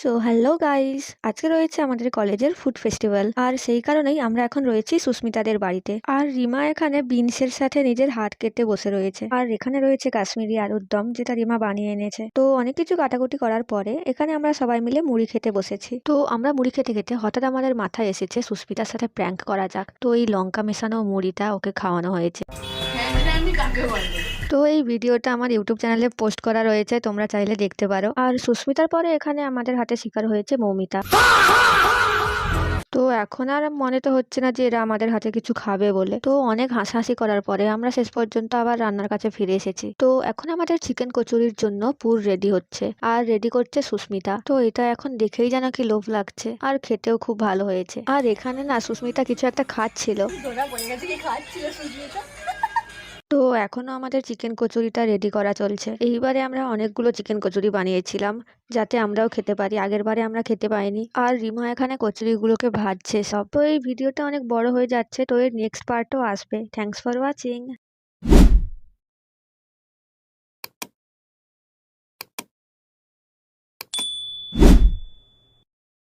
So hello guys, আজকে রয়েছে আমাদের কলেজের ফুড ফেস্টিভ্যাল। আর সেই কারণেই আমরা এখন রয়েছি সুস্মিতাদের বাড়িতে। আর রিমা এখানে বিনসের সাথে নিজের হাত কেটে বসে রয়েছে। আর এখানে রয়েছে কাশ্মীরি আলুর দম, যেটা রিমা বানিয়ে এনেছে। তো অনেক কিছু কাটাকুটি করার পরে এখানে আমরা সবাই মিলে মুড়ি খেতে বসেছি। তো আমরা মুড়ি খেতে খেতে হঠাৎ আমাদের মাথায় এসেছে সুস্মিতার সাথে প্র্যাঙ্ক করা যাক। তো এই লঙ্কা মেশানো মুড়িটা ওকে খাওয়ানো হয়েছে। তো এই ভিডিওটা আমার ইউটিউব চ্যানেলে পোস্ট করা রয়েছে, তোমরা চাইলে দেখতে পারো। আর সুস্মিতার পরে এখানে আমাদের হাতে শিকার হয়েছে মৌমিতা। তো এখন আর মনে তো হচ্ছে না যে এরা আমাদের হাতে কিছু খাবে বলে। তো অনেক হাসাহাসি করার পরে আমরা শেষ পর্যন্ত আবার রান্নার কাছে ফিরে এসেছি। তো এখন আমাদের চিকেন কচুরির জন্য পুর রেডি হচ্ছে, আর রেডি করছে সুস্মিতা। তো এটা এখন দেখেই যেন কি লোভ লাগছে, আর খেতেও খুব ভালো হয়েছে। আর এখানে না সুস্মিতা কিছু একটা খাচ্ছিল। তো এখনো আমাদের চিকেন কচুরিটা রেডি করা চলছে। এইবারে আমরা অনেকগুলো চিকেন কচুরি বানিয়েছিলাম, যাতে আমরাও খেতে পারি। আগের বারে আমরা খেতে পাইনি। আর রিমা এখানে কচুরিগুলোকে ভাজছে সব। তো এই ভিডিওটা অনেক বড় হয়ে যাচ্ছে, তো এর নেক্সট পার্টও আসবে। Thanks for watching.